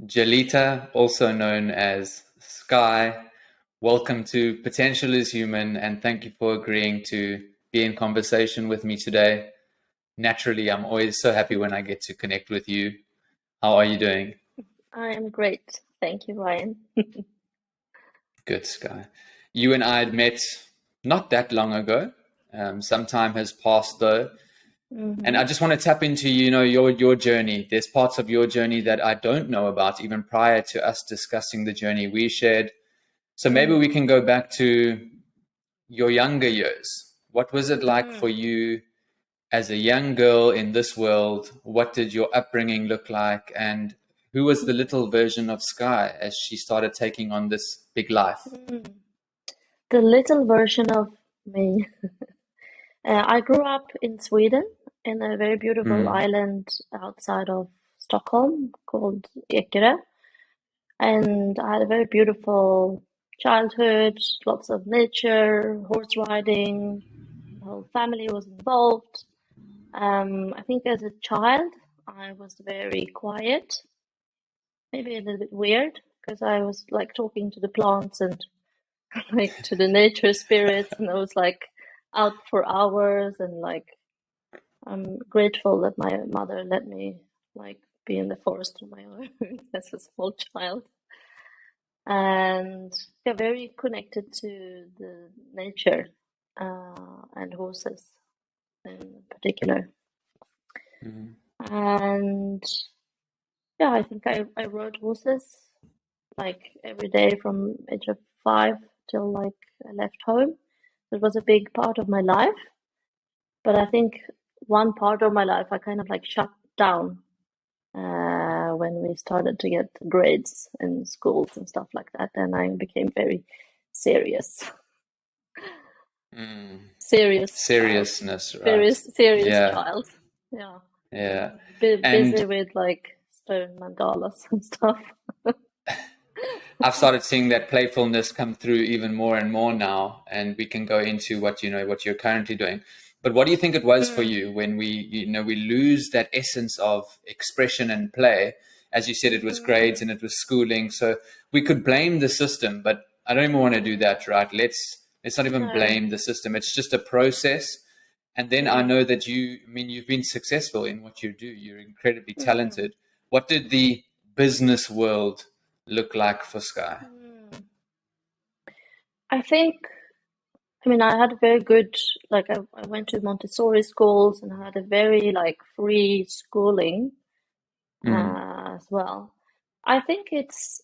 Jalita, also known as Sky, welcome to Potential is Human, and thank you for agreeing to be in conversation with me today. Naturally, I'm always so happy when I get to connect with you. How are you doing? I am great. Thank you, Ryan. Good, Sky. You and I had met not that long ago. Some time has passed though. And hmm I just want to tap into, your journey. There's parts of your journey that I don't know about even prior to us discussing the journey we shared. So maybe we mm can go back to your younger years. What was it like for mm you as a young girl in this world? What did your upbringing look like? And who was the little version of Sky as she started taking on this big life? mm. The little version of me. I grew up in Sweden, in a very beautiful Mm, island outside of Stockholm called Ekerö. And I had a very beautiful childhood, lots of nature, horse riding. The whole family was involved. I think as a child, I was very quiet, maybe a little bit weird, because I was like talking to the plants and like to the nature spirits, and I was like out for hours, and like I'm grateful that my mother let me like be in the forest on my own as a small child, and yeah, very connected to the nature and horses in particular. mm, And yeah, I think I rode horses like every day from age of 5 till like I left home. It was a big part of my life, but I think one part of my life I kind of like shut down when we started to get grades in schools and stuff like that, and I became very serious, mm. serious child, Seriousness, very right? serious Yeah, child. Yeah, yeah. busy And with like stone mandalas and stuff. I've started seeing that playfulness come through even more and more now, and we can go into what you're currently doing. But what do you think it was for Mm, you when we lose that essence of expression and play? As you said, it was grades mm, and it was schooling, so we could blame the system, but I don't even want to do that, right? Let's not even no. blame the system. It's just a process. And then I Mm, know that you've been successful in what you do. You're incredibly mm, talented. What did the business world look like for Sky? mm. I think, I mean, I had a very good, like, I went to Montessori schools and I had a very, like, free schooling Mm, as well. I think it's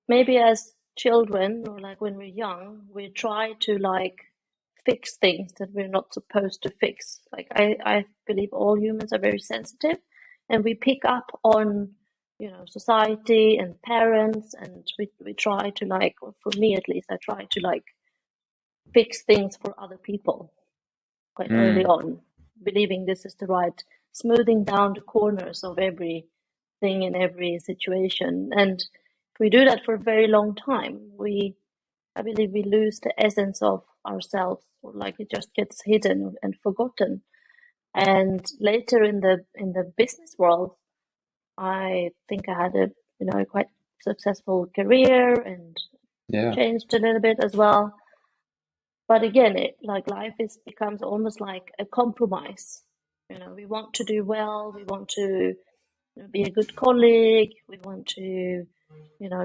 maybe as children or like when we're young, we try to, like, fix things that we're not supposed to fix. Like, I believe all humans are very sensitive and we pick up on, society and parents, and we try to, like, or for me at least, I try to, like, fix things for other people quite early mm, on, believing this is the right, smoothing down the corners of everything in every situation. And if we do that for a very long time, I believe we lose the essence of ourselves, or like it just gets hidden and forgotten. And later in the business world, I think I had a quite successful career and yeah. changed a little bit as well. But again, it like life is becomes almost like a compromise. We want to do well, we want to be a good colleague, we want to,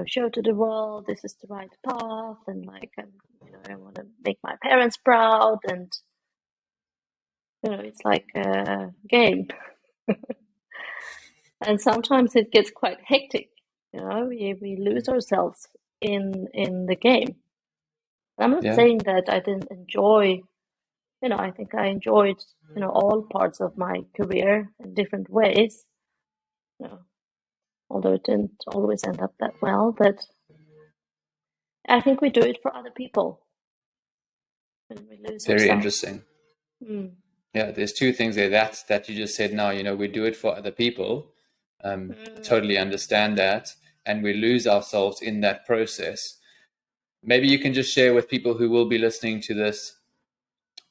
show to the world this is the right path, and like, I want to make my parents proud, and it's like a game. And sometimes it gets quite hectic. We lose ourselves in the game. I'm not Yeah. saying that I didn't enjoy. I think I enjoyed, all parts of my career in different ways, you know, although it didn't always end up that well. But I think we do it for other people when we lose Very ourselves. interesting. Mm. Yeah, there's two things there. That you just said now, we do it for other people. Totally Mm. understand that. And we lose ourselves in that process. Maybe you can just share with people who will be listening to this,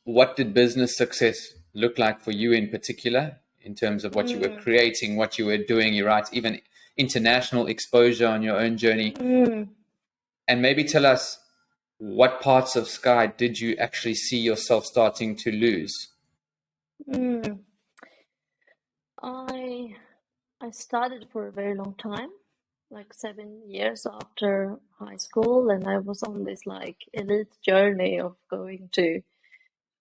what did business success look like for you in particular, in terms of what you were Mm. creating, what you were doing? You're right, even international exposure on your own journey. Mm, And maybe tell us, what parts of Sky did you actually see yourself starting to lose? mm. I I studied for a very long time, like 7 years after high school, and I was on this like elite journey of going to,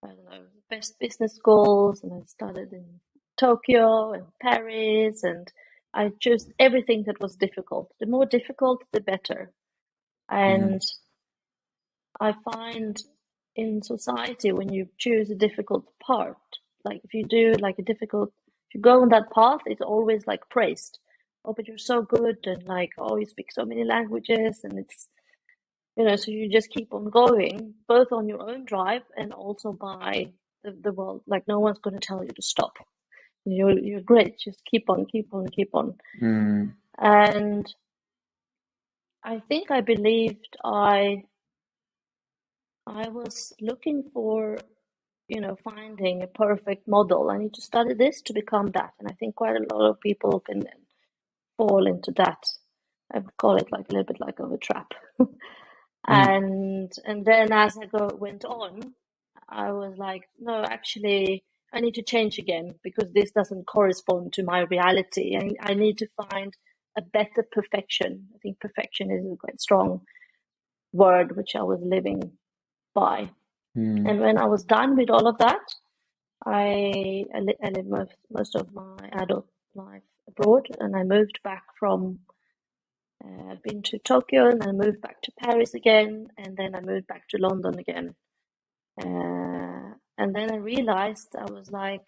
I don't know, best business schools, and I studied in Tokyo and Paris, and I chose everything that was difficult. The more difficult, the better. Mm-hmm. And I find in society, when you choose a difficult part, like if you do like a difficult, if you go on that path, it's always like praised. Oh, but you're so good, and like, oh, you speak so many languages, and it's, so you just keep on going, both on your own drive and also by the world. Like, no one's going to tell you to stop. You're great. Just keep on, keep on, keep on. Mm-hmm. And I think I believed I was looking for, finding a perfect model. I need to study this to become that. And I think quite a lot of people can fall into that. I would call it like a little bit like of a trap. And then as I went on, I was like, no, actually, I need to change again because this doesn't correspond to my reality. I need to find a better perfection. I think perfection is a quite strong word which I was living by. Mm-hmm. And when I was done with all of that, I lived most of my adult life abroad, and I moved back from. I've been to Tokyo, and I moved back to Paris again, and then I moved back to London again. And then I realized I was like,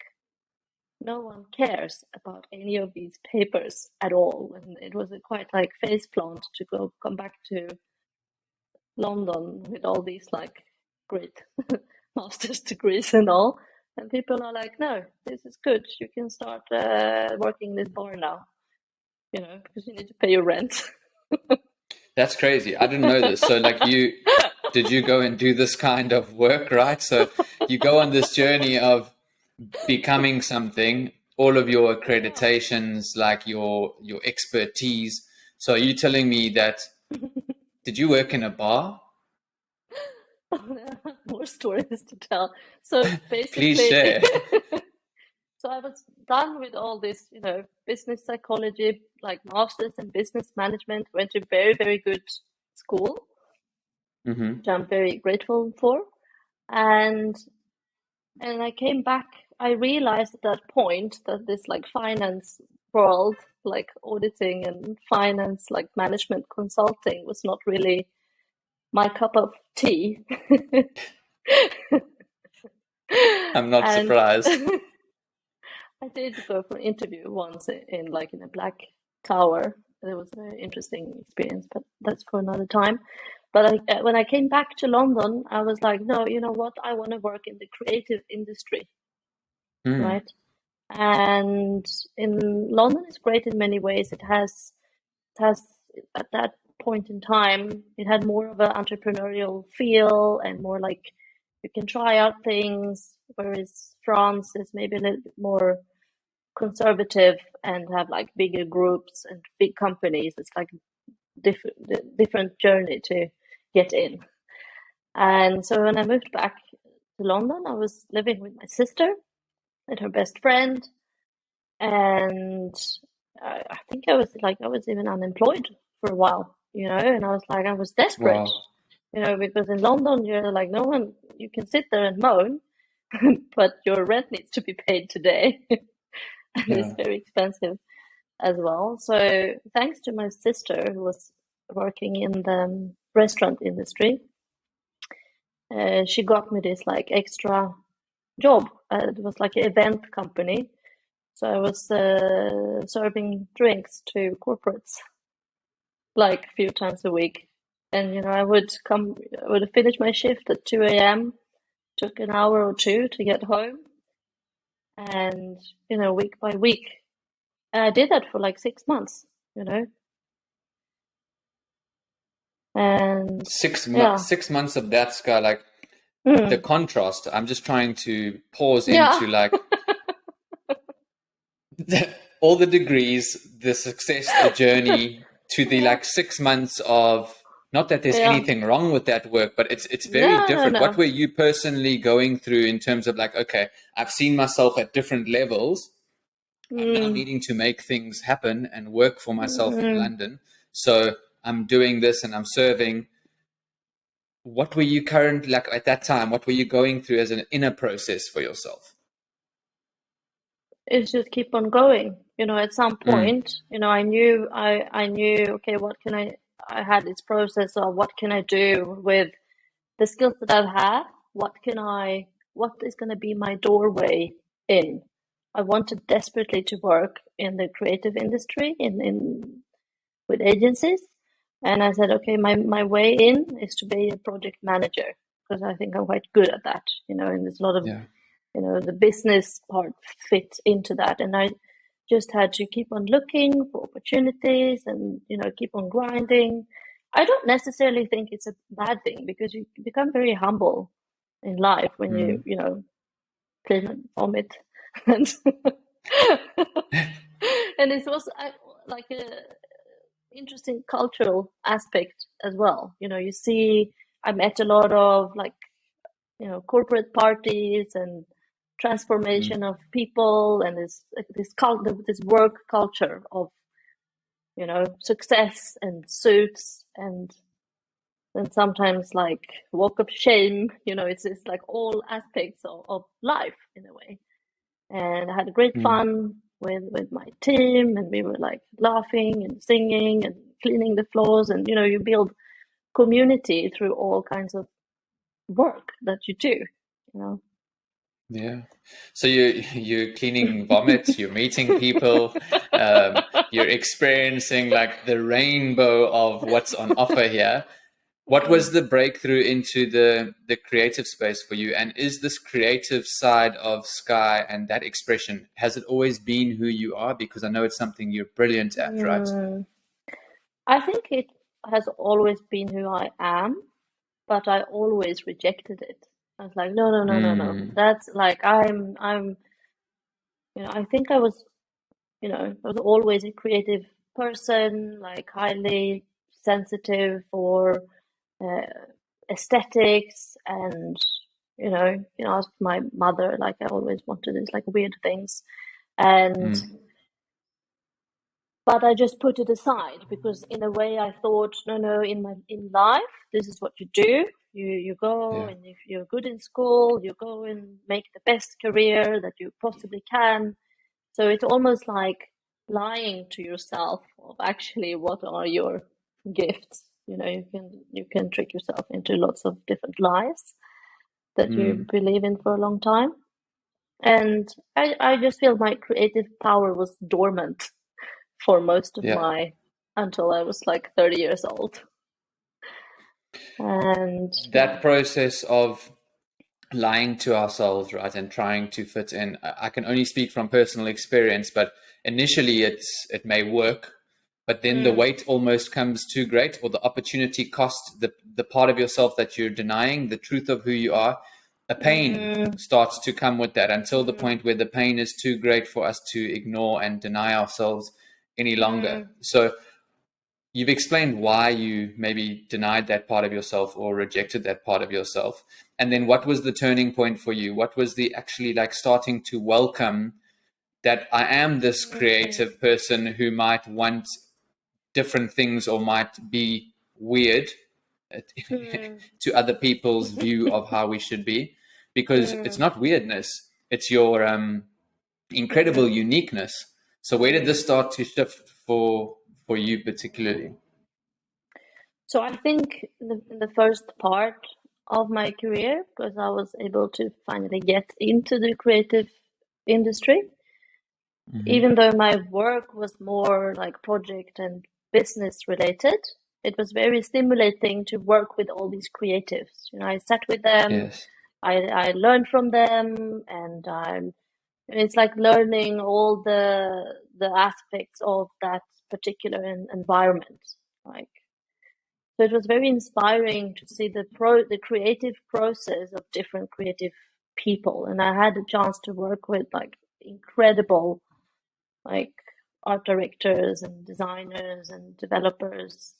no one cares about any of these papers at all, and it was a quite like face plant to come back to London with all these like great master's degrees and all. And people are like, no, this is good. You can start working in this bar now, because you need to pay your rent. That's crazy. I didn't know this. So like did you go and do this kind of work, right? So you go on this journey of becoming something, all of your Yeah. accreditations, like your expertise. So are you telling me that, did you work in a bar? More stories to tell. So Please basically, share. so I was done with all this, business psychology, like masters in business management, went to very, very good school, Mm-hmm. which I'm very grateful for. And I came back, I realized at that point that this like finance world, like auditing and finance, like management consulting was not really my cup of tea. I'm not And surprised. I did go for an interview once in a black tower. It was a very interesting experience, but that's for another time. But when I came back to London, I was like, no, you know what? I want to work in the creative industry, Mm. right? And in London, it's great in many ways. It has at that point in time, it had more of an entrepreneurial feel and more like you can try out things, whereas France is maybe a little bit more conservative and have like bigger groups and big companies. It's like different journey to get in. And so when I moved back to London, I was living with my sister and her best friend, and I think I was even unemployed for a while, and I was like, I was desperate, Wow. because in London, you're like, no one, you can sit there and moan, but your rent needs to be paid today, and it's Yeah. very expensive as well. So thanks to my sister who was working in the restaurant industry, she got me this like extra job. It was like an event company. So I was serving drinks to corporates like a few times a week. And I would finish my shift at 2 a.m., took an hour or two to get home, and week by week. And I did that for like 6 months, you know. And yeah. 6 months of that, Sky, like the Mm. contrast. I'm just trying to pause Yeah. into like all the degrees, the success, the journey, to the Yeah. like 6 months of, not that there's Yeah. anything wrong with that work, but it's very No, no, different. What no. were you personally going through in terms of like, okay, I've seen myself at different levels. I'm now Mm, needing to make things happen and work for myself in mm. London. So I'm doing this and I'm serving. What were you currently like at that time? What were you going through as an inner process for yourself? It's just keep on going. At some Mm, point, I knew, okay, I had this process of what can I do with the skills that I've had? What is going to be my doorway in? I wanted desperately to work in the creative industry, in with agencies. And I said, okay, my way in is to be a project manager because I think I'm quite good at that, and there's a lot of, yeah. the business part fits into that. And I just had to keep on looking for opportunities and, keep on grinding. I don't necessarily think it's a bad thing because you become very humble in life when Mm, clean and vomit. And, and it's also like a interesting cultural aspect as well. I met a lot of like, corporate parties and mm, transformation of people and this work culture of, success and suits and sometimes like walk of shame. It's like all aspects of life in a way. And I had great mm. fun with my team, and we were like laughing and singing and cleaning the floors, and you build community through all kinds of work that you do, you know. Yeah. So you're cleaning vomit, you're meeting people, you're experiencing like the rainbow of what's on offer here. What Mm, was the breakthrough into the creative space for you? And is this creative side of Sky and that expression, has it always been who you are? Because I know it's something you're brilliant at, right? mm. I think it has always been who I am, but I always rejected it. I was like, no, no, no, no, no. Mm, That's like I'm. I think I was always a creative person, like highly sensitive for uh, aesthetics, and ask my mother, like I always wanted these like weird things, and mm, but I just put it aside because in a way I thought, no, no, in life this is what you do. You go, yeah. and if you're good in school, you go and make the best career that you possibly can. So it's almost like lying to yourself of actually what are your gifts. You can trick yourself into lots of different lies that you Mm, believe in for a long time. And I just feel my creative power was dormant for most of yeah. my until I was like 30 years old. And yeah. That process of lying to ourselves, right, and trying to fit in. I can only speak from personal experience, but initially it may work, but then the Mm, weight almost comes too great, or the opportunity cost, the part of yourself that you're denying, the truth of who you are. A pain mm, starts to come with that until the mm, point where the pain is too great for us to ignore and deny ourselves any longer. mm, So you've explained why you maybe denied that part of yourself or rejected that part of yourself. And then what was the turning point for you? What was the actually like starting to welcome that I am this mm, creative person who might want different things or might be weird mm, to other people's view of how we should be? Because it's mm, not weirdness, it's your incredible mm, uniqueness. So where did this mm. start to shift for you particularly? So I think the first part of my career, because I was able to finally get into the creative industry, Mm-hmm. even though my work was more like project and business related, it was very stimulating to work with all these creatives. I sat with them, Yes. I learned from them, and it's like learning all the aspects of that particular environment. Like, so it was very inspiring to see the creative process of different creative people, and I had a chance to work with like incredible, like art directors and designers and developers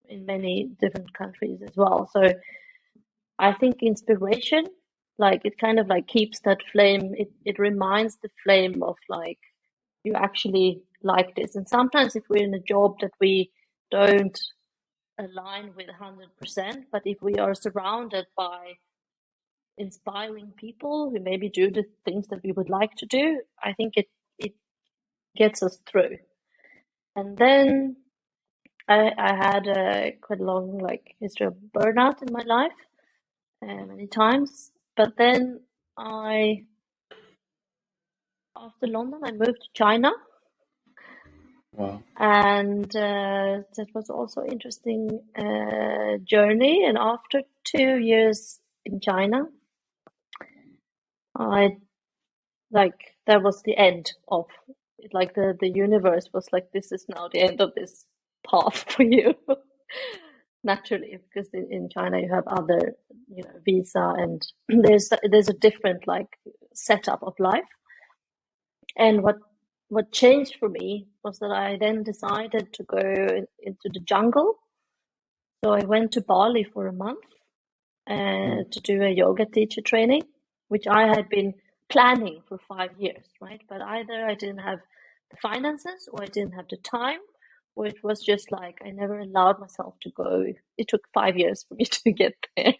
in many different countries as well. So I think inspiration, like it kind of like keeps that flame, it reminds the flame of like you actually like this. And sometimes if we're in a job that we don't align with 100%, but if we are surrounded by inspiring people who maybe do the things that we would like to do, I think it gets us through. And then I had a quite long like history of burnout in my life, many times. But then after London, I moved to China, Wow. and that was also interesting journey. And after 2 years in China, I like that was the end of it. Like the universe was like, this is now the end of this path for you. Naturally, because in China you have other, visa, and there's a different like setup of life. And what changed for me was that I then decided to go into the jungle. So I went to Bali for a month to do a yoga teacher training, which I had been planning for 5 years, right? But either I didn't have the finances, or I didn't have the time, or it was just like I never allowed myself to go. It took 5 years for me to get there.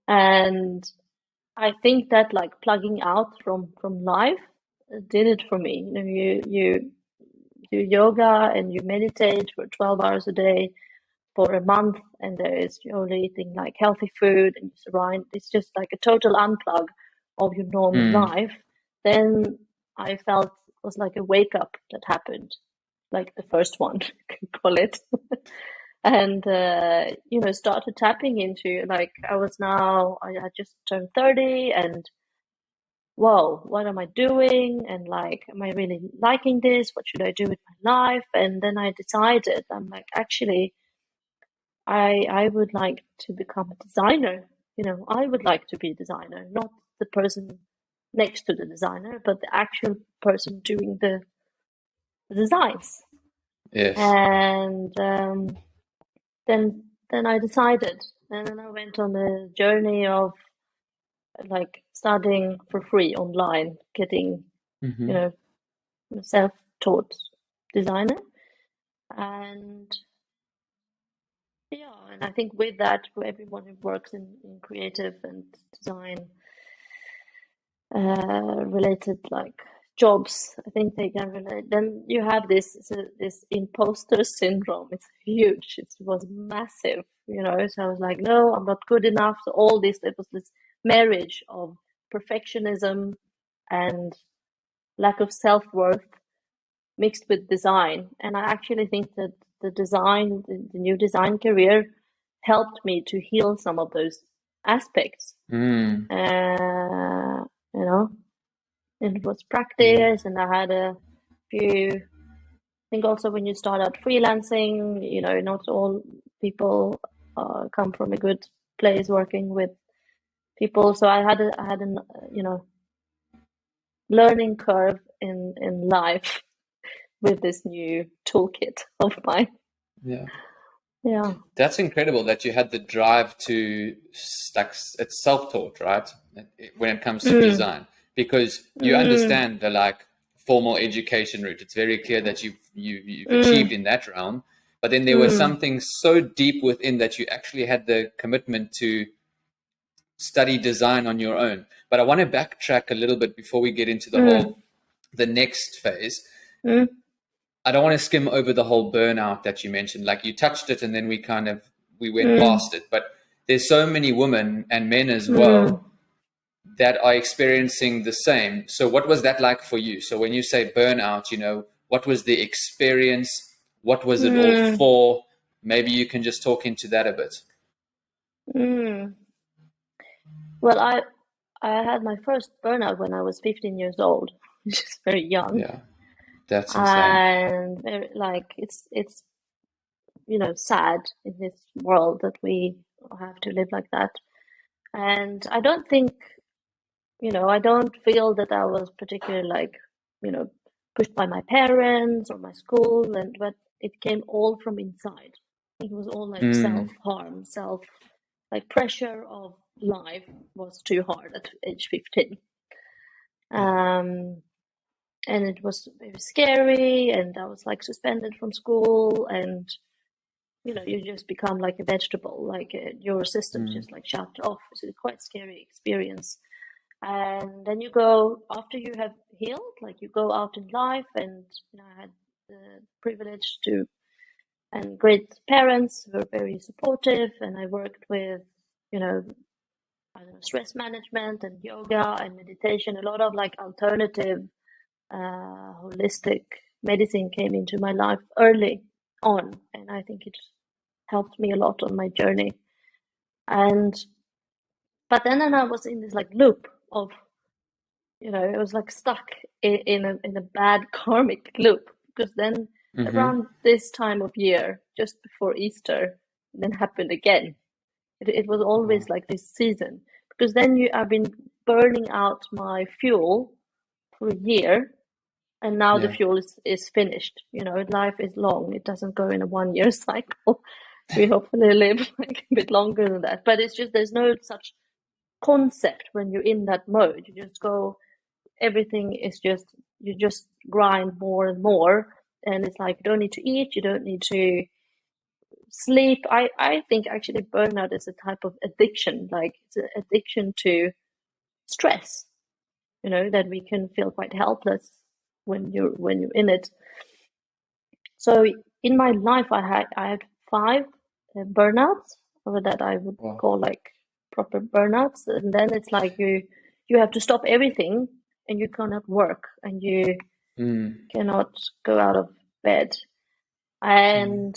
And I think that like plugging out from life did it for me. You do yoga and you meditate for 12 hours a day for a month, and you're only eating like healthy food, and it's just like a total unplug of your normal Mm. life. Then I felt it was like a wake up that happened, like the first one, you can call it. And started tapping into, like, I had just turned 30, and whoa, what am I doing? And like, am I really liking this? What should I do with my life? And then I decided, I'm like, actually, I would like to become a designer. I would like to be a designer, not the person next to the designer, but the actual person doing the designs. Yes. And then I decided, and then I went on a journey of like studying for free online, getting, you Hmm. know, self-taught designer. And yeah, and I think with that, for everyone who works in creative and design related like jobs, I think they can relate. Then you have this imposter syndrome. It's huge. It was massive, So I was like, no, I'm not good enough. So all this, it was this marriage of perfectionism and lack of self-worth mixed with design. And I actually think that the new design career helped me to heal some of those aspects. Mm. Uh, you know, and it was Yeah. practice, and I had a few. I think also when you start out freelancing, not all people come from a good place working with people. So I had an learning curve in life with this new toolkit of mine. Yeah. Yeah. That's incredible that you had the drive to like it's self-taught, right? When it comes to Mm, design, because you mm, understand the like formal education route. It's very clear that you've achieved mm, in that realm, but then there was mm, something so deep within that you actually had the commitment to study design on your own. But I want to backtrack a little bit before we get into mm, the next phase. mm, I don't want to skim over the whole burnout that you mentioned. Like you touched it and then we went mm, past it. But there's so many women and men as mm, well that are experiencing the same. So what was that like for you? So when you say burnout, what was the experience? What was it all mm, for? Maybe you can just talk into that a bit. mm. Well, I had my first burnout when I was 15 years old, which is very young. Yeah, that's insane. And very, like it's sad in this world that we have to live like that. And I don't think, I don't feel that I was particularly like, you know pushed by my parents or my school, but it came all from inside. It was all like self-harm, like pressure of life was too hard at age 15. And it was very scary, and I was like suspended from school, and you just become like a vegetable, like your system's just like shut off. It's a quite scary experience. And then you go, after you have healed, like you go out in life, and I had the privilege to, and great parents who were very supportive, and I worked with, I don't know, stress management and yoga and meditation, a lot of like alternative, holistic medicine came into my life early on, and I think it helped me a lot on my journey. But then I was in this like loop of, it was like stuck in a bad karmic loop, because then around this time of year, just before Easter, then happened again. It was always like this season, because then I've been burning out my fuel for a year, and now the fuel is finished. Life is long; it doesn't go in a 1 year cycle. We hopefully live like a bit longer than that, but it's just there's no such concept when you're in that mode. You just go, everything is just, you just grind more and more, and it's like you don't need to eat, you don't need to sleep. I think actually burnout is a type of addiction, like it's an addiction to stress, that we can feel quite helpless when you're in it. So in my life, I had 5 burnouts, or that I would call like proper burnouts, and then it's like you have to stop everything, and you cannot work, and you cannot go out of bed, and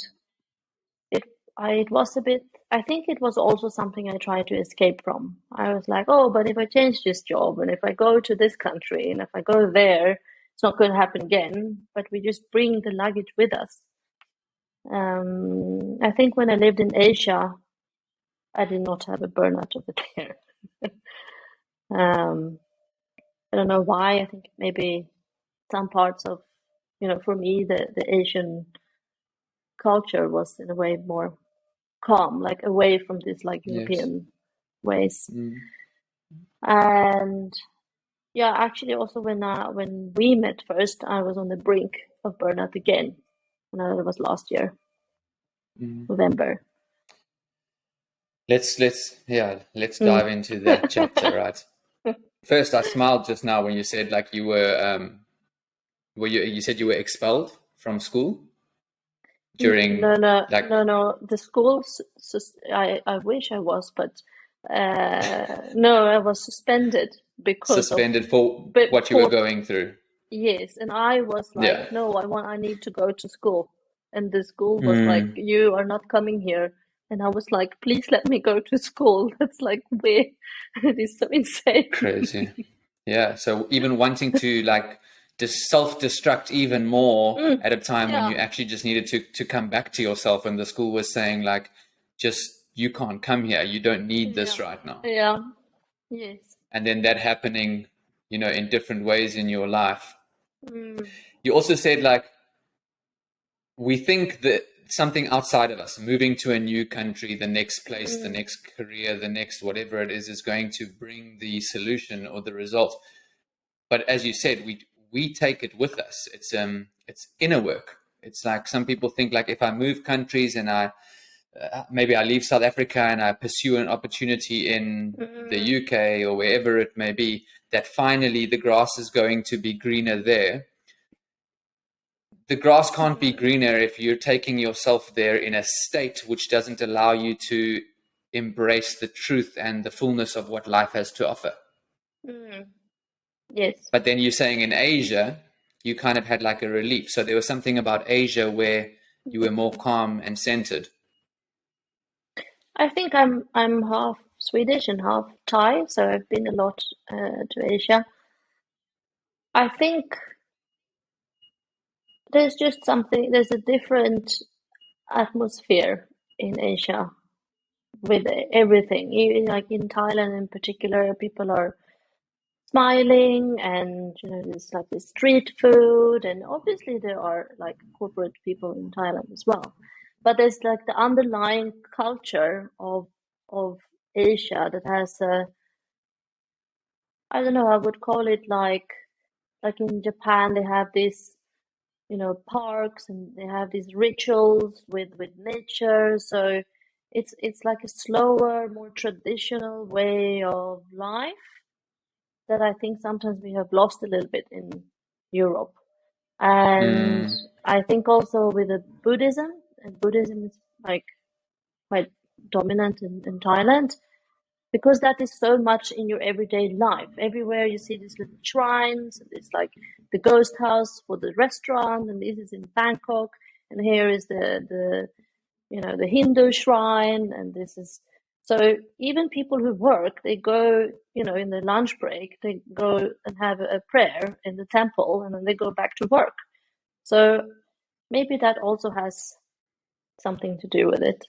it was a bit. I think it was also something I tried to escape from. I was like, oh, but if I change this job, and if I go to this country, and if I go there, it's not going to happen again. But we just bring the luggage with us. I think when I lived in Asia, I did not have a burnout over there. I don't know why. I think maybe some parts of, for me, the Asian culture was in a way more calm, like away from this like European ways. And yeah, actually also when we met first, I was on the brink of burnout again. And that was last year, November. Let's dive into that chapter, right? First, I smiled just now when you said like you were you said you were expelled from school during no the schools. I wish I was, but no, I was suspended because suspended for what you were going through. Yes, and I was like, no, I need to go to school, and the school was like, you are not coming here. And I was like, please let me go to school. That's like weird. It is so insane. Crazy. Yeah. So even wanting to like self-destruct even more at a time when you actually just needed to come back to yourself, and the school was saying like, just, you can't come here. You don't need this right now. Yeah. Yes. And then that happening, in different ways in your life. You also said like, we think that something outside of us, moving to a new country, the next place, the next career, the next whatever it is going to bring the solution or the result. But as you said, we take it with us. It's inner work. It's like some people think like, if I move countries and maybe I leave South Africa and I pursue an opportunity in the UK or wherever it may be, that finally the grass is going to be greener there. The grass can't be greener if you're taking yourself there in a state which doesn't allow you to embrace the truth and the fullness of what life has to offer. Yes. But then you're saying in Asia, you kind of had like a relief. So there was something about Asia where you were more calm and centered. I think I'm half Swedish and half Thai, so I've been a lot to Asia. I think there's a different atmosphere in Asia with everything. Even like in Thailand in particular, people are smiling, and there's like this street food, and obviously there are like corporate people in Thailand as well, but there's like the underlying culture of Asia that has a, I don't know, I would call it like in Japan they have these parks, and they have these rituals with nature. So it's like a slower, more traditional way of life that I think sometimes we have lost a little bit in Europe. And Mm, I think also with the Buddhism, and Buddhism is like quite dominant in Thailand, because that is so much in your everyday life. Everywhere you see these little shrines, and it's like the ghost house for the restaurant, and this is in Bangkok, and here is the Hindu shrine, and this is so even people who work, they go, in their lunch break, they go and have a prayer in the temple, and then they go back to work. So maybe that also has something to do with it.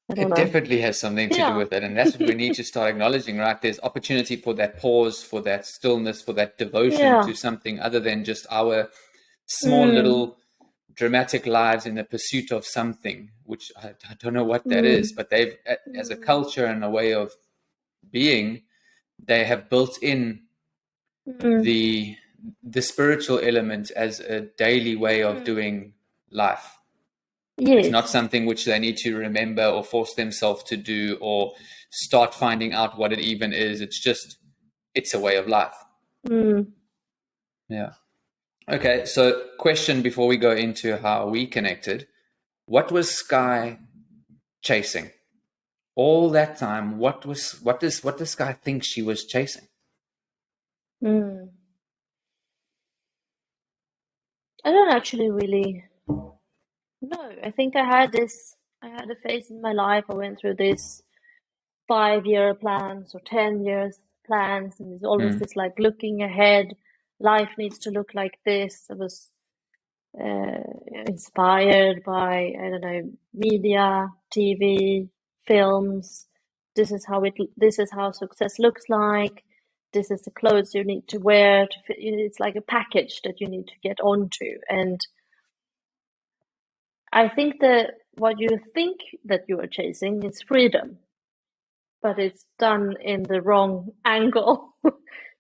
I don't it know. definitely has something to do Yeah. with it. And that's what we need to start acknowledging, right? There's opportunity for that pause, for that stillness, for that devotion Yeah. to something other than just our small Mm. little dramatic lives in the pursuit of something, which I don't know what that is, Mm. but they've, as a Mm. culture and a way of being, they have built in Mm. the the spiritual element as a daily way of Mm. doing life. It's not Yes. something which they need to remember or force themselves to do or start finding out what it even is. It's just, it's a way of life. Mm. Yeah. Okay. So, question before we go into how we connected: what was Sky chasing all that time? What does Sky think she was chasing? Mm. I don't actually really know. I think I had a phase in my life. I went through this 5-year plans or 10 years plans, and there's always Mm, this like looking ahead. Life needs to look like this. I was inspired by, I don't know, media, TV, films. This is how success looks like. This is the clothes you need to wear to fit. It's like a package that you need to get onto. And I think that what you think that you are chasing is freedom, but it's done in the wrong angle.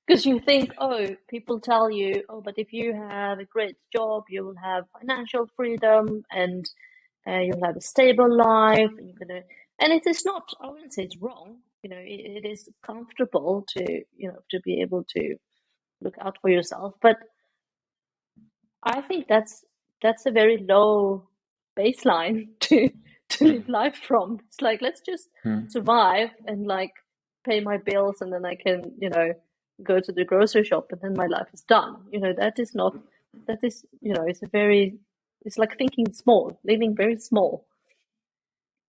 Because you think, oh, people tell you, oh, but if you have a great job, you will have financial freedom, and you'll have a stable life, and you're gonna. And it is not. I wouldn't say it's wrong. It is comfortable to, to be able to look out for yourself. But I think that's a very low baseline to live mm, life from. It's like, let's just mm. survive and like pay my bills, and then I can, go to the grocery shop, and then my life is done. That is not, that is, it's like thinking small, living very small.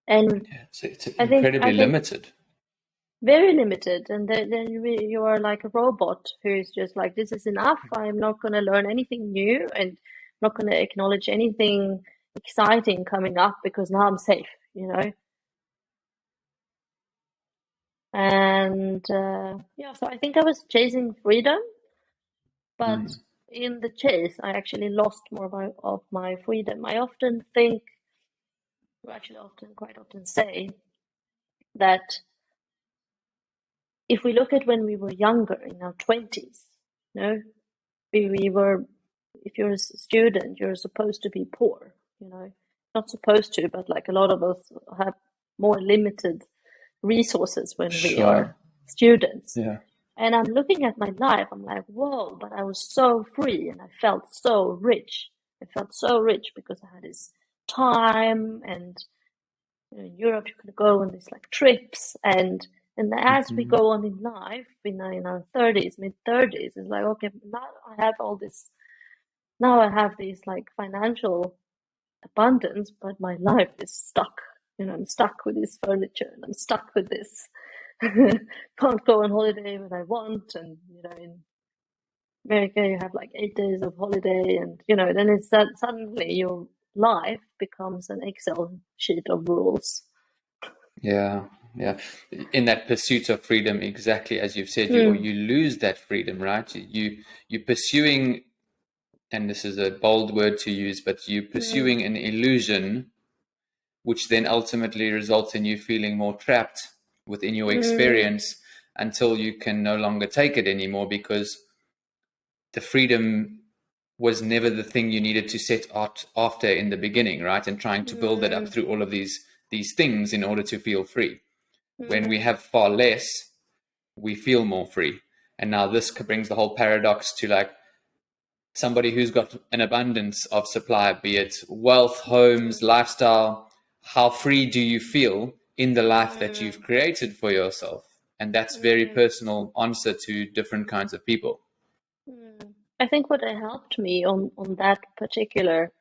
And Yeah, it's I incredibly think limited. very limited. And then you are like a robot who's just like, this is enough. I'm not going to learn anything new, and not going to acknowledge anything exciting coming up, because now I'm safe. And yeah, so I think I was chasing freedom, but Mm, in the chase, I actually lost more of my freedom. I often think, or actually quite often say, that if we look at when we were younger, in our 20s, you know, we were, if you're a student, you're supposed to be poor, not supposed to, but like a lot of us have more limited resources when we sure. are students. Yeah. And I'm looking at my life, I'm like, whoa, but I was so free, and I felt so rich. I felt so rich because I had this time, and in Europe you could go on these like trips, and as we Hmm. go on in life, in our 30s, mid 30s, it's like, okay, now I have all this, now I have these like financial abundance, but my life is stuck. I'm stuck with this furniture, and I'm stuck with this. Can't go on holiday when I want, and in America you have like 8 days of holiday, and then it's that suddenly your life becomes an Excel sheet of rules. Yeah. Yeah, in that pursuit of freedom, exactly as you've said, Mm, you lose that freedom, right? You're pursuing, and this is a bold word to use, but you're mm, pursuing an illusion, which then ultimately results in you feeling more trapped within your mm, experience until you can no longer take it anymore, because the freedom was never the thing you needed to set out after in the beginning, right? And trying to build it up mm, through all of these things in order to feel free. When we mm, have far less, we feel more free. And now this brings the whole paradox to like somebody who's got an abundance of supply, be it wealth, homes, lifestyle. How free do you feel in the life that you've mm, created for yourself? And that's very mm, personal answer to different kinds of people. mm. I think what helped me on that particular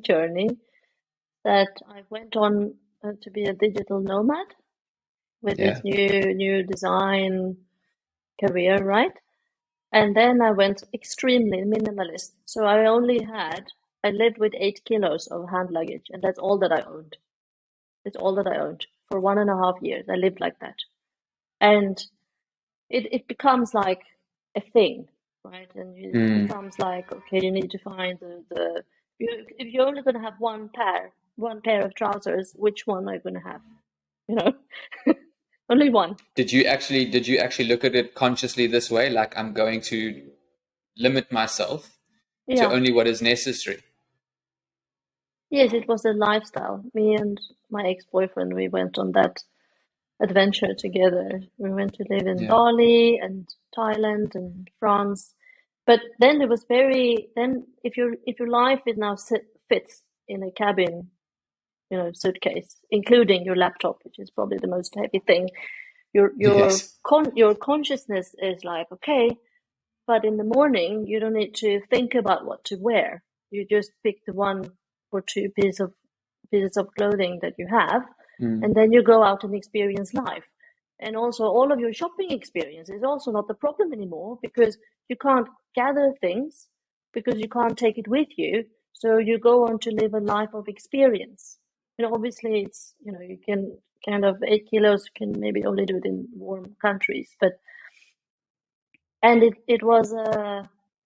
journey, that I went on to be a digital nomad with this Yeah. new design career, right? And then I went extremely minimalist. So I lived with 8 kilos of hand luggage, and that's all that I owned. It's all that I owned for 1.5 years. I lived like that. And it becomes like a thing, right? And it Mm. becomes like, okay, you need to find if you're only going to have one pair of trousers, which one are you going to have? You know, only one. Did you actually look at it consciously this way? Like, I'm going to limit myself to Yeah. only what is necessary. Yes, it was a lifestyle. Me and my ex-boyfriend, we went on that adventure together. We went to live in Yeah. Bali and Thailand and France. But then it was then if your life is now fits in a cabin, suitcase, including your laptop, which is probably the most heavy thing, Yes. your consciousness is like, okay, but in the morning you don't need to think about what to wear. You just pick the one or two pieces of clothing that you have, Mm. and then you go out and experience life. And also, all of your shopping experience is also not the problem anymore, because you can't gather things, because you can't take it with you. So you go on to live a life of experience. Obviously, you can kind of 8 kilos can maybe only do it in warm countries, but and it was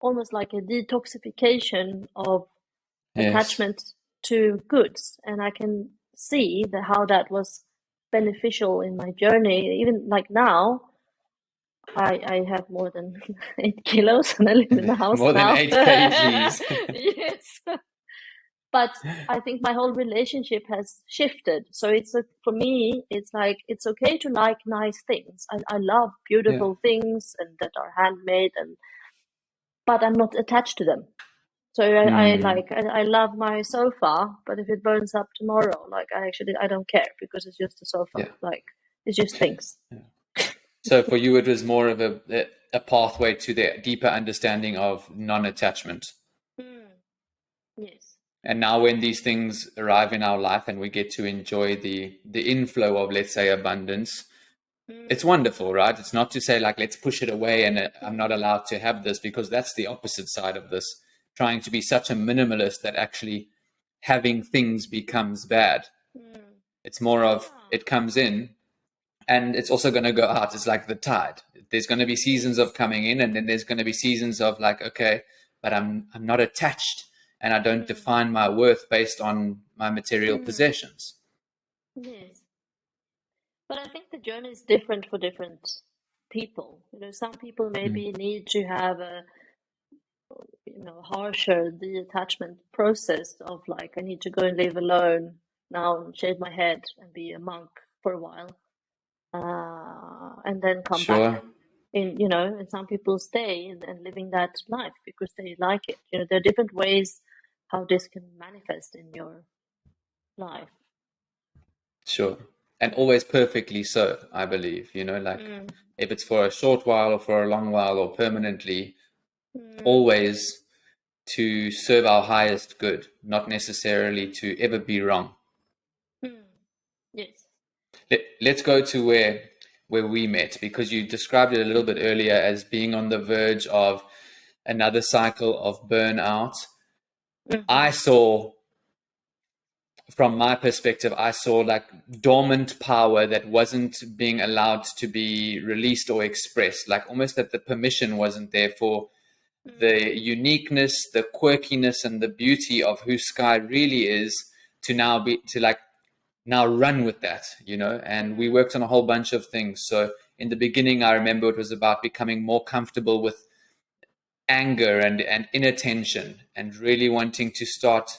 almost like a detoxification of Yes. attachment to goods, and I can see how that was beneficial in my journey. Even like now, I have more than 8 kilos, and I live in the house More than now. 8 kgs. Yes, but I think my whole relationship has shifted. So for me, it's like it's okay to like nice things. I love Yeah. beautiful things and that are handmade, but I'm not attached to them. So Mm. I love my sofa, but if it burns up tomorrow, like I don't care, because it's just a sofa. Yeah. Like it's just things. So for you, it was more of a pathway to the deeper understanding of non-attachment. Mm, yes. And now when these things arrive in our life and we get to enjoy the inflow of, let's say, abundance, it's Mm, wonderful, right? It's not to say like, let's push it away and I'm not mm, allowed to have this, because that's the opposite side of this. Trying to be such a minimalist that actually having things becomes bad. mm. It's more of Yeah. it comes in and it's also going to go out. It's like the tide. There's going to be seasons of Yes. coming in, and then there's going to be seasons of like, okay, but I'm not attached, and I don't Mm, define my worth based on my material mm. possessions. Yes. But I think the journey is different for different people. Some people Mm. maybe need to have a harsher detachment process of like, I need to go and live alone now and shave my head and be a monk for a while, and then come back. Sure. And some people stay and living that life because they like it. There are different ways how this can manifest in your life. Sure. And always perfectly so, I believe, like Mm, if it's for a short while or for a long while or permanently, mm, always to serve our highest good, not necessarily to ever be wrong. mm. Yes. Let's go to where we met, because you described it a little bit earlier as being on the verge of another cycle of burnout. I Hmm. saw from my perspective, I saw like dormant power that wasn't being allowed to be released or expressed, like almost that the permission wasn't there for the uniqueness, the quirkiness, and the beauty of who Sky really is to now be to like now run with that, you know. And we worked on a whole bunch of things. So in the beginning, I remember it was about becoming more comfortable with anger and inattention, and really wanting to start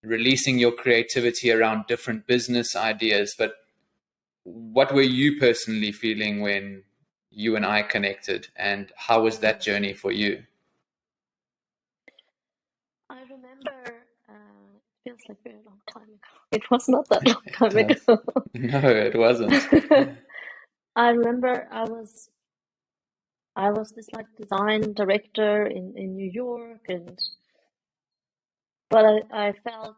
releasing your creativity around different business ideas. But what were you personally feeling when you and I connected, and how was that journey for you? I remember, it feels like a very long time ago. It was not that long It time does. ago. No, it wasn't. I remember I was this like design director in New York, and but I felt,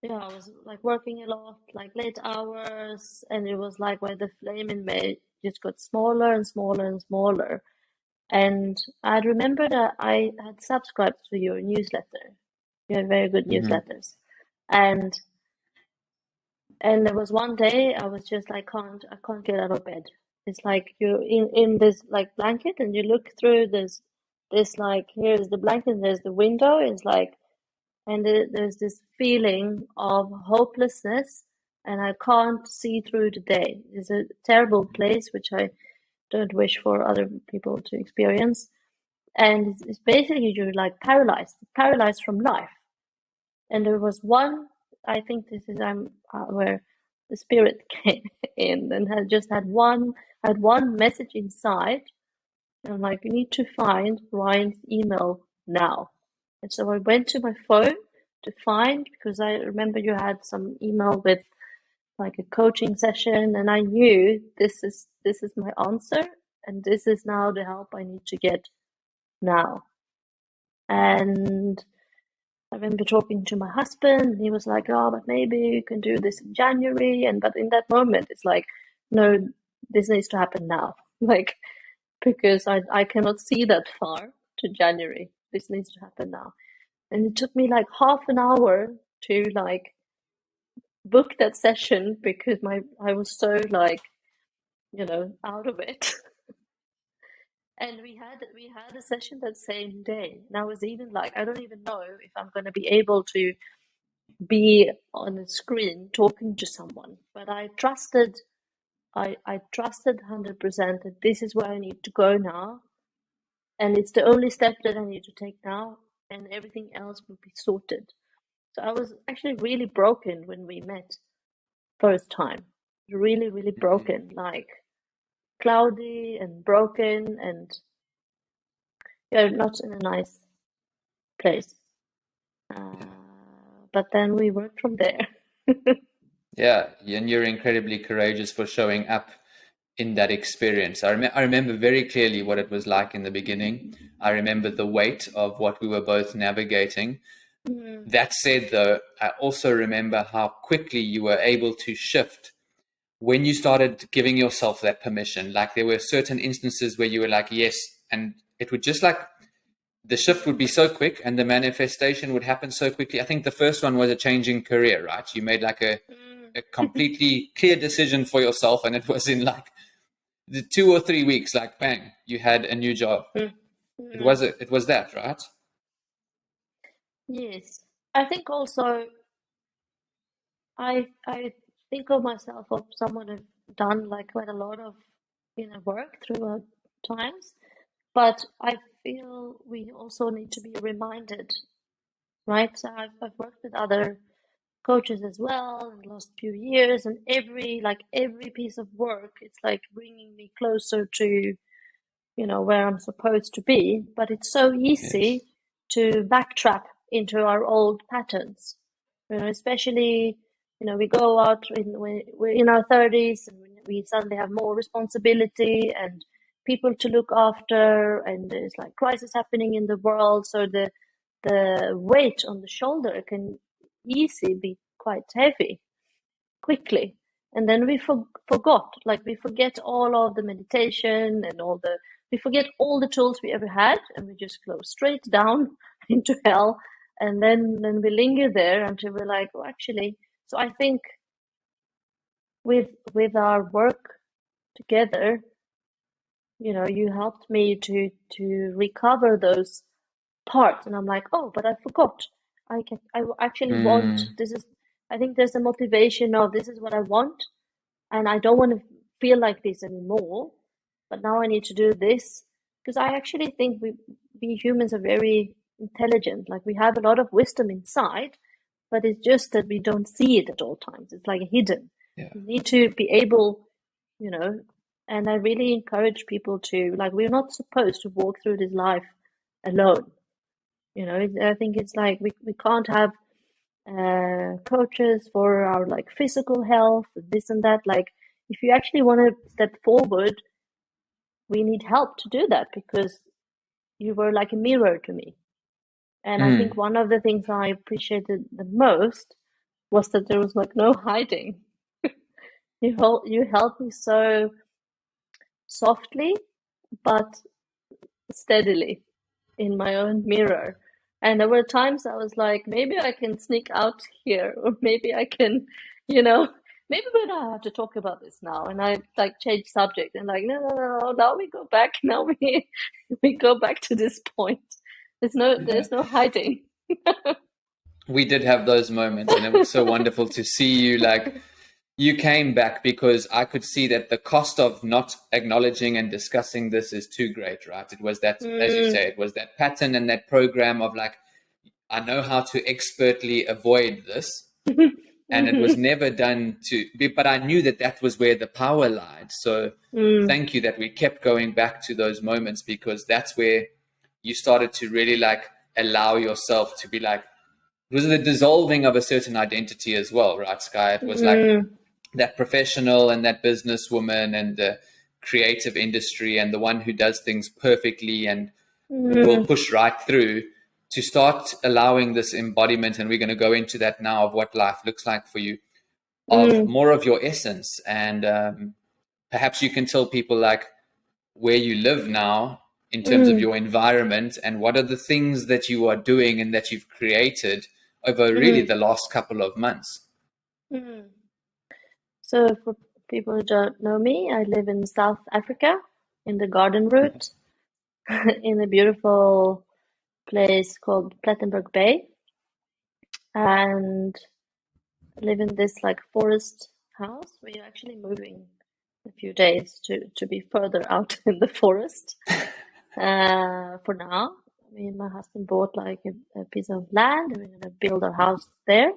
yeah, I was like working a lot, like late hours, and it was like where the flame in me just got smaller and smaller and smaller. And I remember that I had subscribed to your newsletter. You had very good Hmm. newsletters. And there was one day I was just like, I can't get out of bed. It's like you're in this like blanket, and you look through this like, here's the blanket and there's the window. It's like, and there's this feeling of hopelessness, and I can't see through the day. It's a terrible place which I don't wish for other people to experience. And it's basically you're like paralyzed from life. And there was one, I think this is where the spirit came in, and had one message inside. And I'm like, you need to find Ryan's email now. And so I went to my phone to find, because I remember you had some email with like a coaching session, and I knew this is my answer, and this is now the help I need to get now. And I remember talking to my husband, and he was like, "Oh, but maybe you can do this in January." And but in that moment, it's like, no, this needs to happen now, like, because I cannot see that far to January. This needs to happen now. And it took me like half an hour to like book that session, because I was so like, out of it. And we had a session that same day. And I was even like, I don't even know if I'm going to be able to be on a screen talking to someone. But I trusted 100% that this is where I need to go now. And it's the only step that I need to take now, and everything else will be sorted. So I was actually really broken when we met first time. Really, really broken, like cloudy and broken, and yeah, not in a nice place. But then we worked from there. Yeah, and you're incredibly courageous for showing up in that experience. I remember very clearly what it was like in the beginning. I remember the weight of what we were both navigating. Mm, That said, though, I also remember how quickly you were able to shift when you started giving yourself that permission. Like there were certain instances where you were like, yes, and it would just like the shift would be so quick and the manifestation would happen so quickly. I think the first one was a changing career, right? You made like a completely clear decision for yourself, and it was in like the 2 or 3 weeks, like bang, you had a new job. mm, It was that, right? yes. I think also I think of myself of someone who've done like quite a lot of inner work throughout times, but I feel we also need to be reminded, right? So I've worked with other coaches as well in the last few years, and every piece of work, it's like bringing me closer to, where I'm supposed to be. But it's so Yes. easy to backtrack into our old patterns, especially, we go out when we're in our 30s, and we suddenly have more responsibility and people to look after, and there's like crisis happening in the world. So the weight on the shoulder can easily be quite heavy quickly. And then we like we forget all of the meditation and we forget all the tools we ever had, and we just go straight down into hell. And then we linger there until we're like, oh, actually. So I think with our work together, you helped me to recover those parts, and I'm like, oh, but I forgot. I actually want Mm, this is. I think there's a motivation of this is what I want, and I don't want to feel like this anymore. But now I need to do this because I actually think we humans are very intelligent. Like we have a lot of wisdom inside, but it's just that we don't see it at all times. It's like hidden. yeah. You need to be able, you know, and I really encourage people to like we're not supposed to walk through this life alone. I think it's like we can't have coaches for our like physical health, this and that. Like, if you actually want to step forward, we need help to do that because you were like a mirror to me. And I think Mm, one of the things I appreciated the most was that there was like no hiding. You helped me so softly, but steadily in my own mirror. And there were times I was like, maybe I can sneak out here, or maybe I can, you know, maybe we don't have to talk about this now. And I like change subject and like, no, no, no, no, now we go back. Now we go back to this point. yeah. There's no hiding. We did have those moments, and it was so wonderful to see you. Like, you came back because I could see that the cost of not acknowledging and discussing this is too great, right? It was that, as you Mm, say, it was that pattern and that program of like, I know how to expertly avoid this. And it was mhm, never done but I knew that that was where the power lied. So mm, thank you that we kept going back to those moments, because that's where you started to really like allow yourself to be like, it was the dissolving of a certain identity as well, right, Sky? It was like mm, that professional and that businesswoman and the creative industry and the one who does things perfectly and will mm, push right through, to start allowing this embodiment. And we're going to go into that now, of what life looks like for you, of mm, more of your essence. And perhaps you can tell people like where you live now in terms of mm, your environment, and what are the things that you are doing and that you've created over really mm, the last couple of months. mm. So for people who don't know me, I live in South Africa in the Garden Route in a beautiful place called Plettenberg Bay, and I live in this like forest house. We're actually moving in a few days to be further out in the forest. For now, me and my husband bought like a piece of land, and we're gonna build our house there.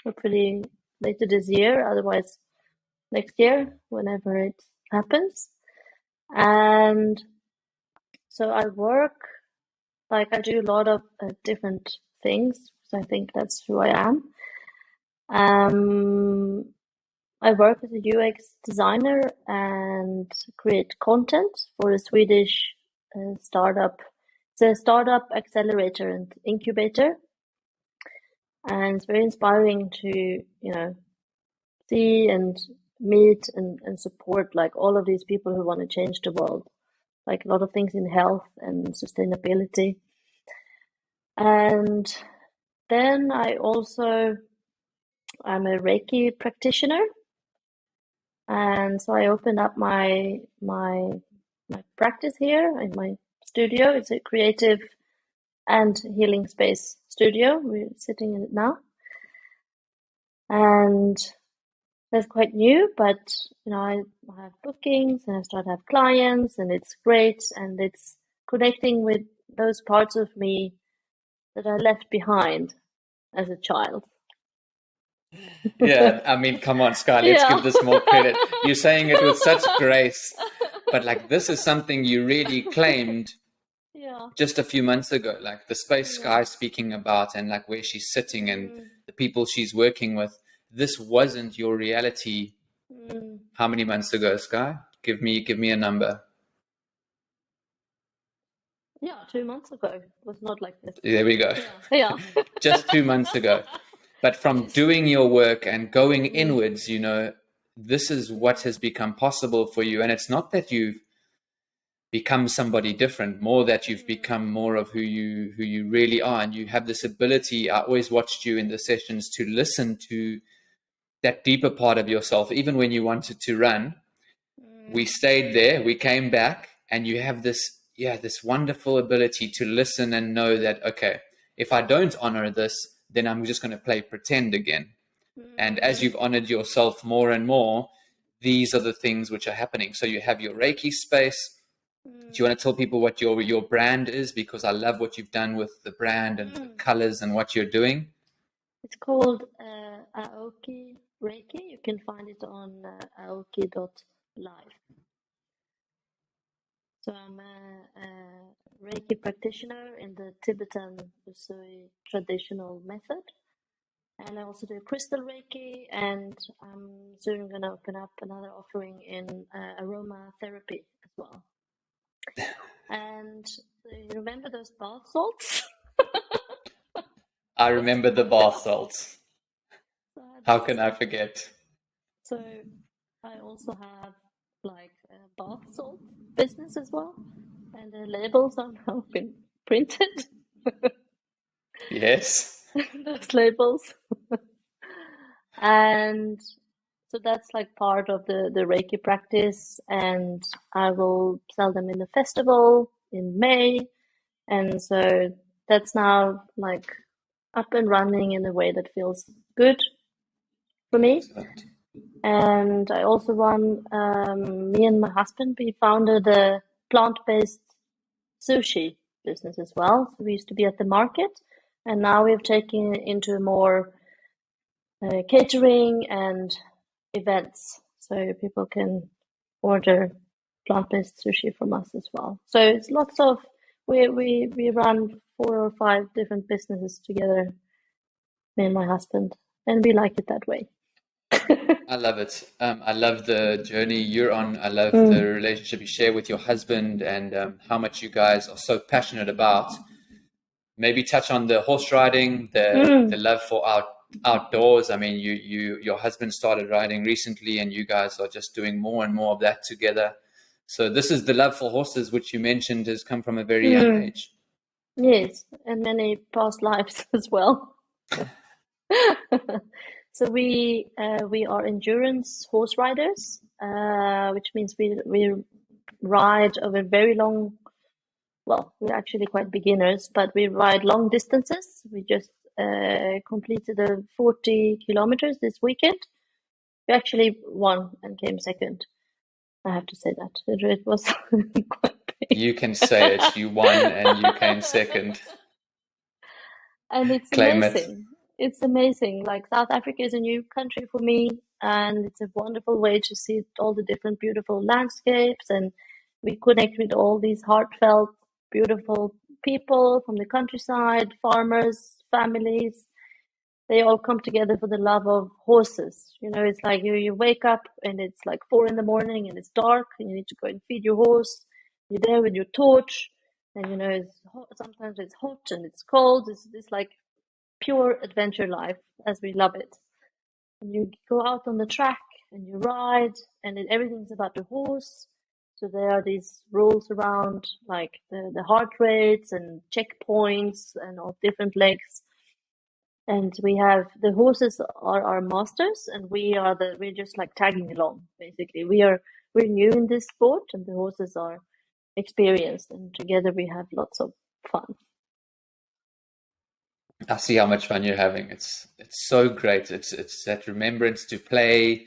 Hopefully later this year, otherwise next year, whenever it happens. And so I work, like I do a lot of different things. So I think that's who I am. Um, I work as a UX designer and create content for a Swedish startup. It's a startup accelerator and incubator, and it's very inspiring to, see and meet and support like all of these people who want to change the world, like a lot of things in health and sustainability. And then I'm a Reiki practitioner, and so I opened up my practice here in my studio. It's a creative and healing space studio. We're sitting in it now, and that's quite new. But I have bookings and I start to have clients, and it's great, and it's connecting with those parts of me that I left behind as a child. Yeah, I mean, come on, Sky, let's Yeah. give this more credit. You're saying it with such grace, but like this is something you really claimed Yeah. just a few months ago. Like the space Yeah. Sky is speaking about, and like where she's sitting and Mm, the people she's working with. This wasn't your reality mm. how many months ago, Sky? Give me a number. Yeah, 2 months ago it was not like this. There we go. Yeah. Yeah. Just 2 months ago. But from Yes. doing your work and going Mm, inwards, this is what mm, has become possible for you. And it's not that you've become somebody different, more that you've become more of who you really are. And you have this ability, I always watched you in the sessions, to listen to that deeper part of yourself. Even when you wanted to run, we stayed there, we came back, and you have this wonderful ability to listen and know that, okay, if I don't honor this, then I'm just going to play pretend again. And as you've honored yourself more and more, these are the things which are happening. So you have your Reiki space. Do you want to tell people what your brand is? Because I love what you've done with the brand and the colors and what you're doing. It's called Aoki Reiki. You can find it on aoki.life. So I'm a Reiki practitioner in the Tibetan Usui traditional method. And I also do crystal Reiki, and I'm soon going to open up another offering in aromatherapy as well. And you remember those bath salts? I remember the bath salts. How can I forget? So I also have like a bath salt business as well, and the labels are now been printed. Yes. Those labels. And so that's like part of the Reiki practice, and I will sell them in the festival in May. And so that's now like up and running in a way that feels good for me. Excellent. And I also run, me and my husband, we founded a plant-based sushi business as well. So we used to be at the market, and now we've taken it into more catering and events, so people can order plant-based sushi from us as well. So it's lots of we run 4 or 5 different businesses together, me and my husband, and we like it that way. I love it. I love the journey you're on. I love the relationship you share with your husband, and how much you guys are so passionate about. Maybe touch on the horse riding, the love for outdoors. I mean, your husband started riding recently, and you guys are just doing more and more of that together. So this is the love for horses, which you mentioned has come from a very young age. Yes, and many past lives as well. So we are endurance horse riders, which means we ride over very long. Well, we're actually quite beginners, but we ride long distances. We just completed 40 kilometers this weekend. We actually won and came second. I have to say that it was quite big. You can say it. You won and you came second. And it's Claim it. amazing. It's amazing. Like South Africa is a new country for me, and it's a wonderful way to see all the different beautiful landscapes, and we connect with all these heartfelt, beautiful people from the countryside, farmers, families. They all come together for the love of horses. You know, it's like you wake up and it's like 4 in the morning and it's dark and you need to go and feed your horse. You're there with your torch, and you know it's hot, sometimes it's hot and it's cold. It's like pure adventure life as we love it. And you go out on the track and you ride, and everything's about the horse. So there are these rules around like the heart rates and checkpoints and all different legs. And we have the horses are our masters, and we're just like tagging along basically. We're new in this sport, and the horses are experienced, and together we have lots of fun. I see how much fun you're having. It's so great. It's that remembrance to play,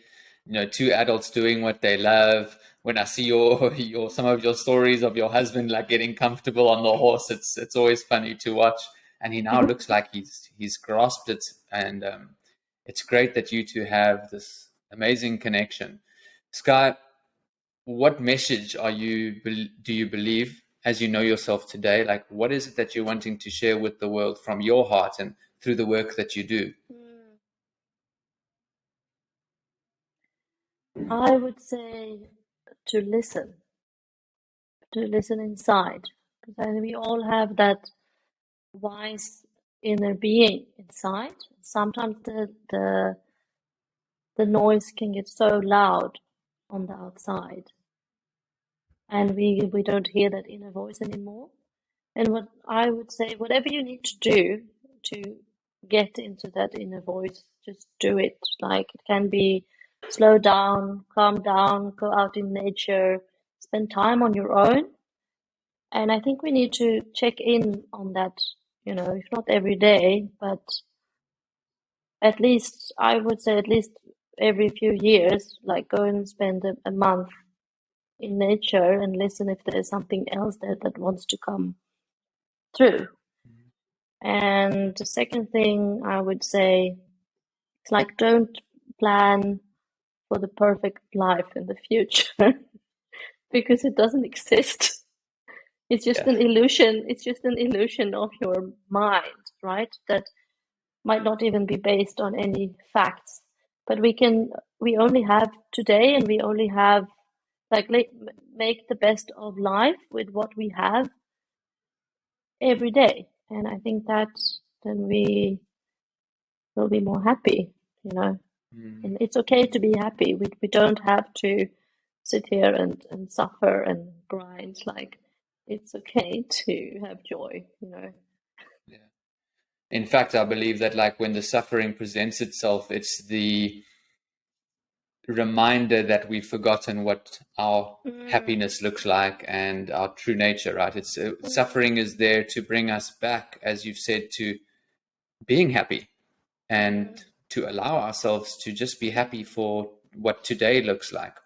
two adults doing what they love. When I see your some of your stories of your husband like getting comfortable on the horse, it's always funny to watch. And he now looks like he's grasped it, and it's great that you two have this amazing connection. Sky, what message do you believe, as you know yourself today? Like, what is it that you're wanting to share with the world from your heart and through the work that you do? I would say to listen inside, because we all have that wise inner being inside. Sometimes the noise can get so loud on the outside, and we don't hear that inner voice anymore. And what I would say, whatever you need to do to get into that inner voice, just do it. Like it can be slow down, calm down, go out in nature, spend time on your own. And I think we need to check in on that, if not every day, but at least I would say at least every few years, like go and spend a month in nature and listen if there's something else there that wants to come through. And the second thing I would say is like don't plan for the perfect life in the future because it doesn't exist. It's just Yeah. an illusion. It's just an illusion of your mind, right? That might not even be based on any facts. But we only have today and we only have like make the best of life with what we have every day. And I think that then we will be more happy, you know. Mm. And it's okay to be happy. We don't have to sit here and suffer and grind. Like it's okay to have joy, you know. Yeah. In fact, I believe that like when the suffering presents itself, it's the reminder that we've forgotten what our Mm, happiness looks like and our true nature, right? It's mm, suffering is there to bring us back, as you've said, to being happy and mm, to allow ourselves to just be happy for what today looks like.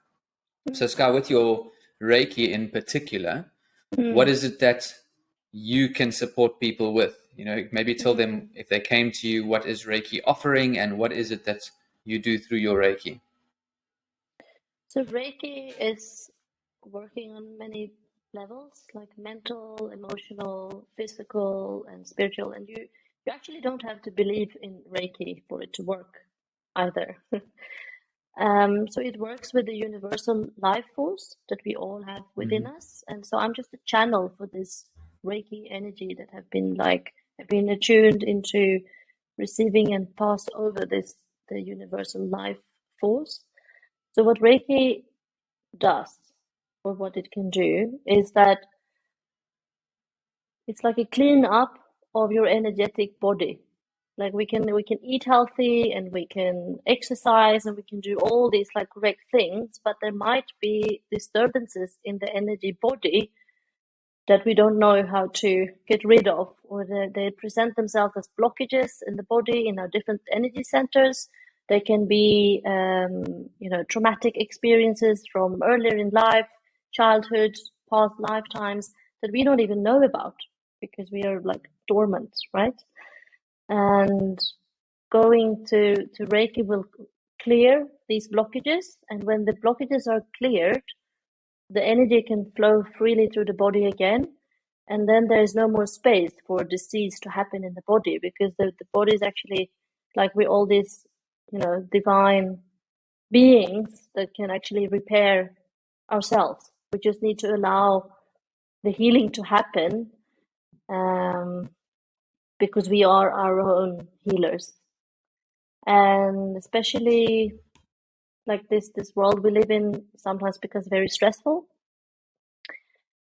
So, Sky, mm, with your Reiki in particular, what mm, is it that you can support people with? Maybe tell them mm. if they came to you, what is Reiki offering and what is it that you do through your Reiki? So Reiki is working on many levels, like mental, emotional, physical, and spiritual. And you actually don't have to believe in Reiki for it to work either. So it works with the universal life force that we all have within Mm-hmm. us. And so I'm just a channel for this Reiki energy that have been attuned into receiving and pass over the universal life force. So what Reiki does, or what it can do, is that it's like a clean up of your energetic body. Like we can eat healthy and we can exercise and we can do all these like correct things, but there might be disturbances in the energy body that we don't know how to get rid of, or they present themselves as blockages in the body in our different energy centers. They can be, traumatic experiences from earlier in life, childhood, past lifetimes that we don't even know about because we are like dormant, right? And going to Reiki will clear these blockages. And when the blockages are cleared, the energy can flow freely through the body again. And then there is no more space for disease to happen in the body because the body is actually like we're all these, divine beings that can actually repair ourselves. We just need to allow the healing to happen um, because we are our own healers. And especially like this world we live in sometimes becomes very stressful.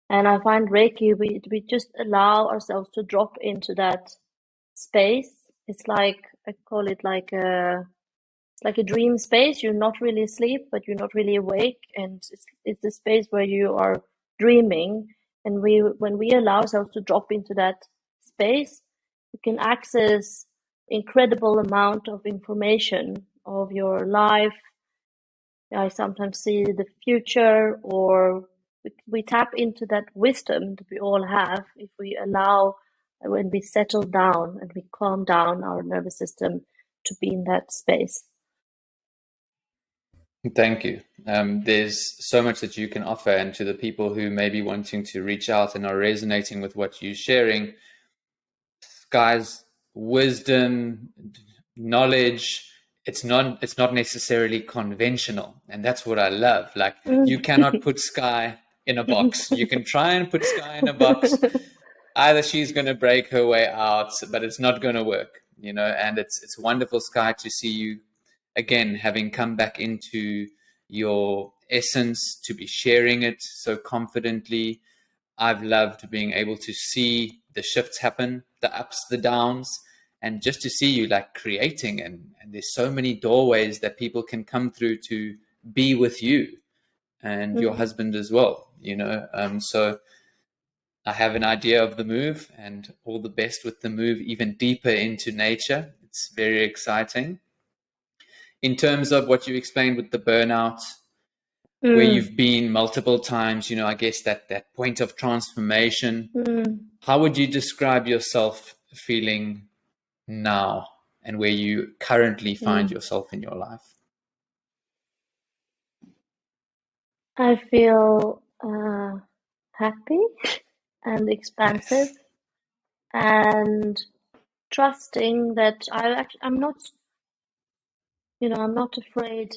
And I find Reiki, we just allow ourselves to drop into that space. It's like I call it like a dream space. You're not really asleep, but you're not really awake, and it's a space where you are dreaming. And when we allow ourselves to drop into that space, you can access incredible amount of information of your life. I sometimes see the future, or we tap into that wisdom that we all have if we allow, when we settle down and we calm down our nervous system to be in that space. Thank you. There's so much that you can offer, and to the people who may be wanting to reach out and are resonating with what you're sharing, guys, wisdom, knowledge, it's not necessarily conventional, and that's what I love. Like you cannot put Sky in a box. You can try and put Sky in a box. Either she's going to break her way out, but it's not going to work, and it's wonderful, Sky, to see you again having come back into your essence, to be sharing it so confidently. I've loved being able to see the shifts happen, the ups, the downs, and just to see you like creating. And there's so many doorways that people can come through to be with you and your husband as well, you know. So I have an idea of the move, and all the best with the move even deeper into nature. It's very exciting. In terms of what you explained with the burnout, where you've been multiple times, you know, I guess that point of transformation, how would you describe yourself feeling now and where you currently find yourself in your life? I feel happy and expansive Yes. and trusting that I'm not, I'm not afraid.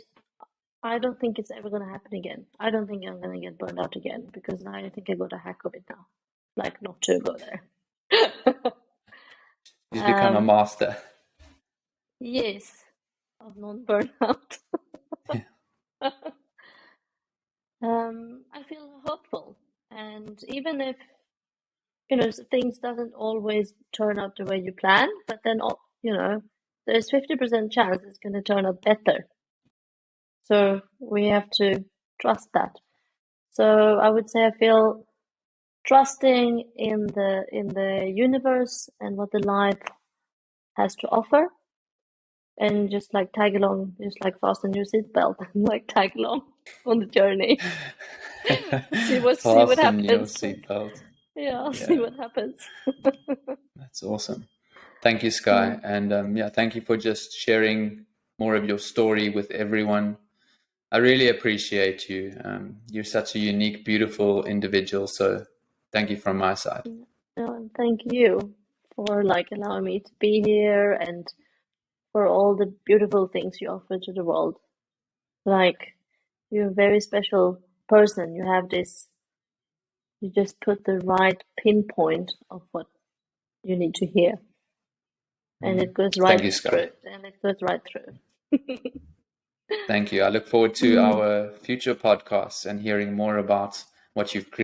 I don't think it's ever going to happen again. I don't think I'm going to get burned out again because I think I got a hack of it now, like not to go there. He's become a master. Yes, of non-burnout. Yeah. I feel hopeful, and even if things doesn't always turn out the way you plan, but then there's 50% chance it's going to turn out better. So we have to trust that. So I would say I feel trusting in the universe and what the life has to offer, and just like tag along, just like fasten your seatbelt and like tag along on the journey. See what Fasten your happens. seatbelt. Yeah, see Yeah, what happens. that's awesome. Thank you, Sky. And yeah, thank you for just sharing more of your story with everyone. I really appreciate you. You're such a unique, beautiful individual. So thank you from my side. And thank you for like allowing me to be here and for all the beautiful things you offer to the world. Like, you're a very special person. You just put the right pinpoint of what you need to hear, and it goes Thank right you, Sky. through, and it goes right through. Thank you. I look forward to Mm. our future podcasts and hearing more about what you've created.